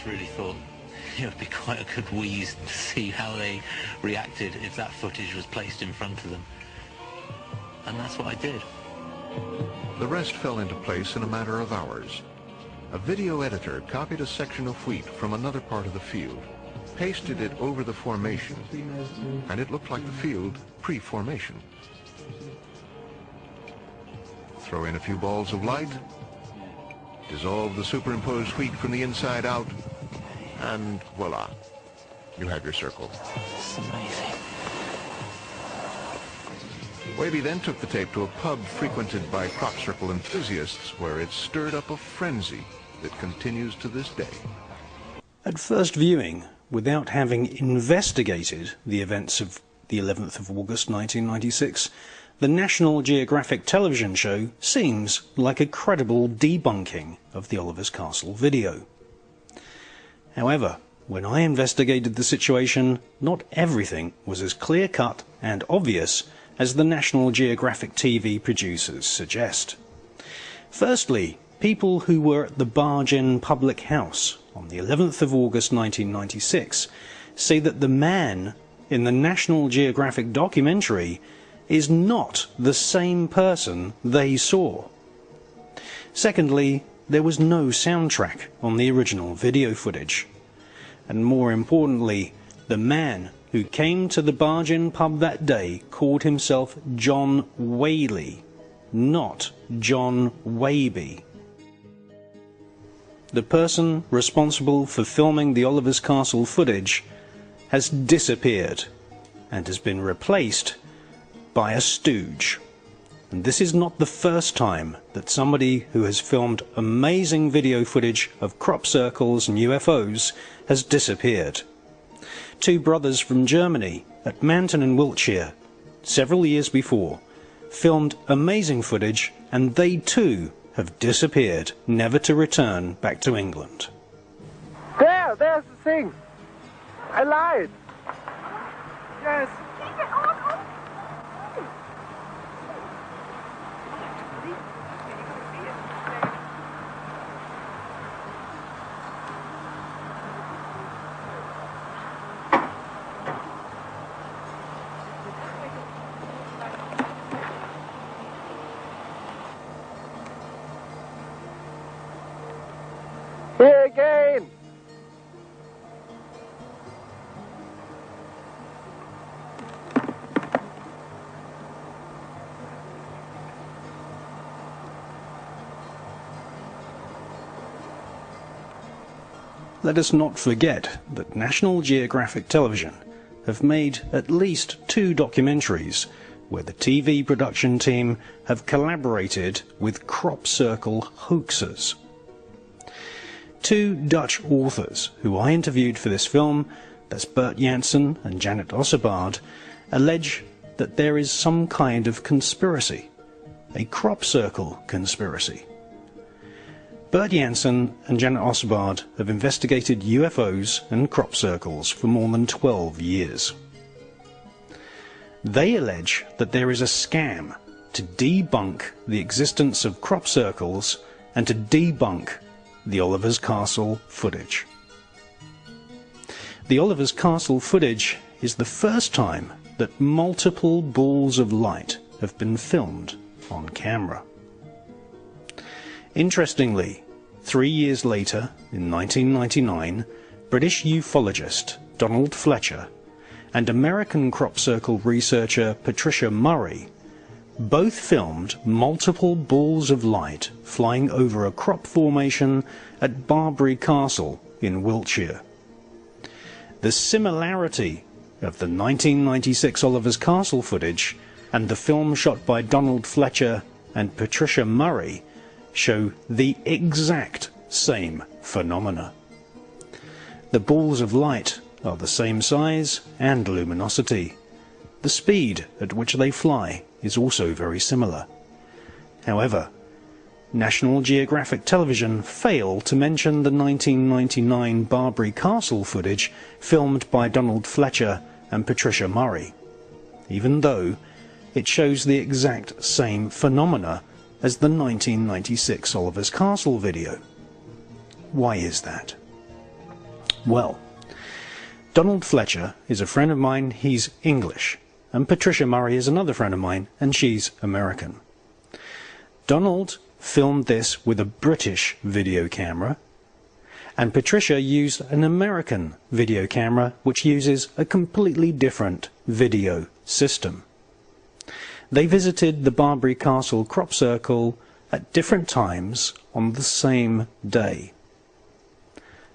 Really thought it would be quite a good wheeze to see how they reacted if that footage was placed in front of them. And that's what I did. The rest fell into place in a matter of hours. A video editor copied a section of wheat from another part of the field, pasted it over the formation, and it looked like the field pre-formation. Throw in a few balls of light, dissolve the superimposed wheat from the inside out, and voila, you have your circle. It's amazing. Wavy then took the tape to a pub frequented by crop circle enthusiasts where it stirred up a frenzy that continues to this day. At first viewing, without having investigated the events of the 11th of August 1996, the National Geographic television show seems like a credible debunking of the Oliver's Castle video. However, when I investigated the situation, not everything was as clear-cut and obvious as the National Geographic TV producers suggest. Firstly, people who were at the Barge Inn public house on the 11th of August 1996 say that the man in the National Geographic documentary is not the same person they saw. Secondly, there was no soundtrack on the original video footage. And more importantly, the man who came to the Barge Inn pub that day called himself John Whaley, not John Waby. The person responsible for filming the Oliver's Castle footage has disappeared and has been replaced by a stooge. And this is not the first time that somebody who has filmed amazing video footage of crop circles and UFOs has disappeared. Two brothers from Germany at Manton in Wiltshire, several years before, filmed amazing footage, and they too have disappeared, never to return back to England. There's the thing. I lied. Yes. Here again! Let us not forget that National Geographic Television have made at least 2 documentaries where the TV production team have collaborated with crop circle hoaxers. 2 Dutch authors who I interviewed for this film, that's Bert Janssen and Janet Ossebaard, allege that there is some kind of conspiracy, a crop circle conspiracy. Bert Janssen and Janet Ossebaard have investigated UFOs and crop circles for more than 12 years. They allege that there is a scam to debunk the existence of crop circles and to debunk the Oliver's Castle footage. The Oliver's Castle footage is the first time that multiple balls of light have been filmed on camera. Interestingly, 3 years later, in 1999, British ufologist Donald Fletcher and American crop circle researcher Patricia Murray both filmed multiple balls of light flying over a crop formation at Barbary Castle in Wiltshire. The similarity of the 1996 Oliver's Castle footage and the film shot by Donald Fletcher and Patricia Murray show the exact same phenomena. The balls of light are the same size and luminosity. The speed at which they fly is also very similar. However, National Geographic Television failed to mention the 1999 Barbary Castle footage filmed by Donald Fletcher and Patricia Murray, even though it shows the exact same phenomena as the 1996 Oliver's Castle video. Why is that? Well, Donald Fletcher is a friend of mine, he's English, and Patricia Murray is another friend of mine, and she's American. Donald filmed this with a British video camera, and Patricia used an American video camera which uses a completely different video system. They visited the Barbary Castle crop circle at different times on the same day.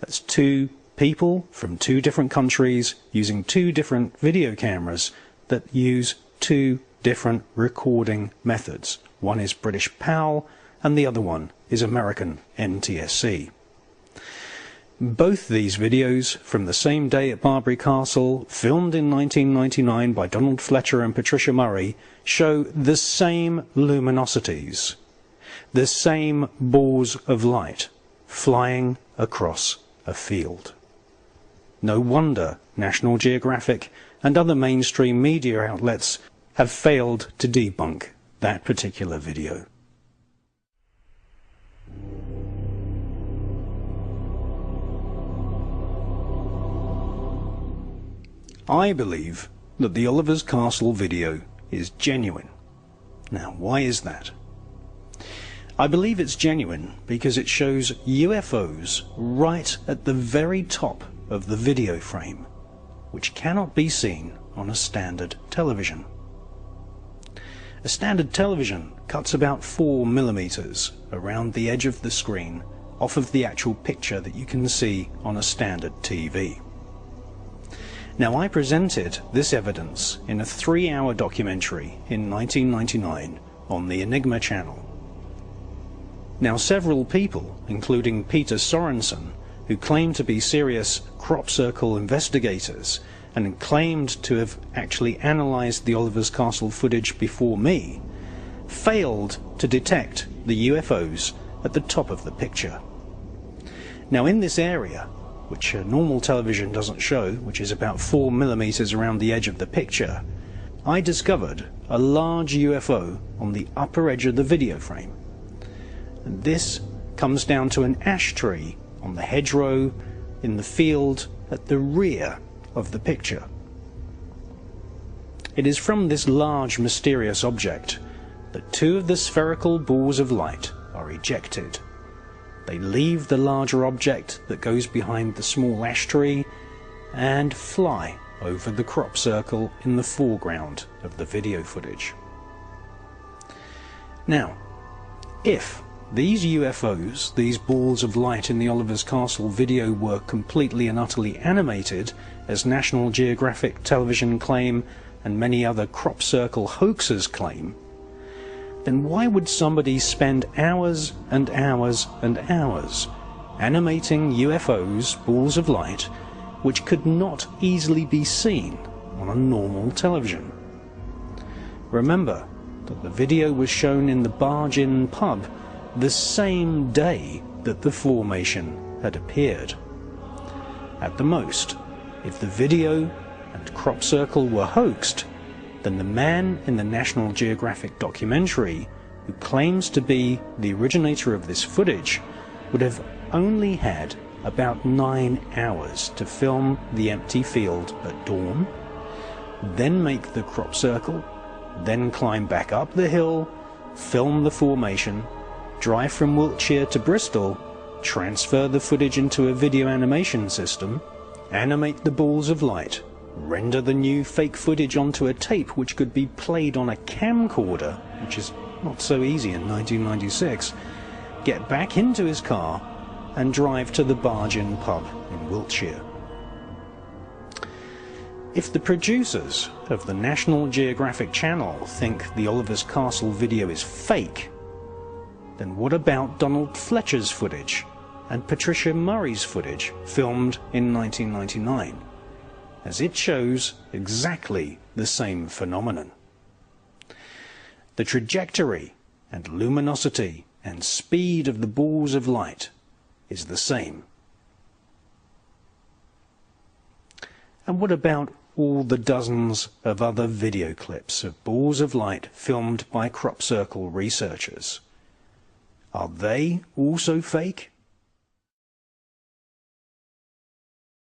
That's two people from two different countries using two different video cameras that use two different recording methods. One is British PAL and the other one is American NTSC. Both these videos from the same day at Barbary Castle, filmed in 1999 by Donald Fletcher and Patricia Murray, show the same luminosities, the same balls of light flying across a field. No wonder National Geographic and other mainstream media outlets have failed to debunk that particular video. I believe that the Oliver's Castle video is genuine. Now, why is that? I believe it's genuine because it shows UFOs right at the very top of the video frame, which cannot be seen on a standard television. A standard television cuts about 4 millimeters around the edge of the screen off of the actual picture that you can see on a standard TV. Now, I presented this evidence in a 3-hour documentary in 1999 on the Enigma channel. Now, several people, including Peter Sorensen, who claimed to be serious crop circle investigators and claimed to have actually analysed the Oliver's Castle footage before me, failed to detect the UFOs at the top of the picture. Now, in this area, which a normal television doesn't show, which is about 4 millimeters around the edge of the picture, I discovered a large UFO on the upper edge of the video frame. And this comes down to an ash tree on the hedgerow in the field at the rear of the picture. It is from this large mysterious object that 2 of the spherical balls of light are ejected. They leave the larger object that goes behind the small ash tree and fly over the crop circle in the foreground of the video footage. Now, if these UFOs, these balls of light in the Oliver's Castle video, were completely and utterly animated, as National Geographic television claim and many other crop circle hoaxers claim, then why would somebody spend hours and hours and hours animating UFOs, balls of light, which could not easily be seen on a normal television? Remember that the video was shown in the Barge Inn pub the same day that the formation had appeared. At the most, if the video and crop circle were hoaxed, then the man in the National Geographic documentary, who claims to be the originator of this footage, would have only had about 9 hours to film the empty field at dawn, then make the crop circle, then climb back up the hill, film the formation, drive from Wiltshire to Bristol, transfer the footage into a video animation system, animate the balls of light, render the new fake footage onto a tape which could be played on a camcorder, which is not so easy in 1996, get back into his car and drive to the Barge Inn pub in Wiltshire. If the producers of the National Geographic channel think the Oliver's Castle video is fake, then what about Donald Fletcher's footage and Patricia Murray's footage filmed in 1999? As it shows exactly the same phenomenon. The trajectory and luminosity and speed of the balls of light is the same. And what about all the dozens of other video clips of balls of light filmed by crop circle researchers? Are they also fake?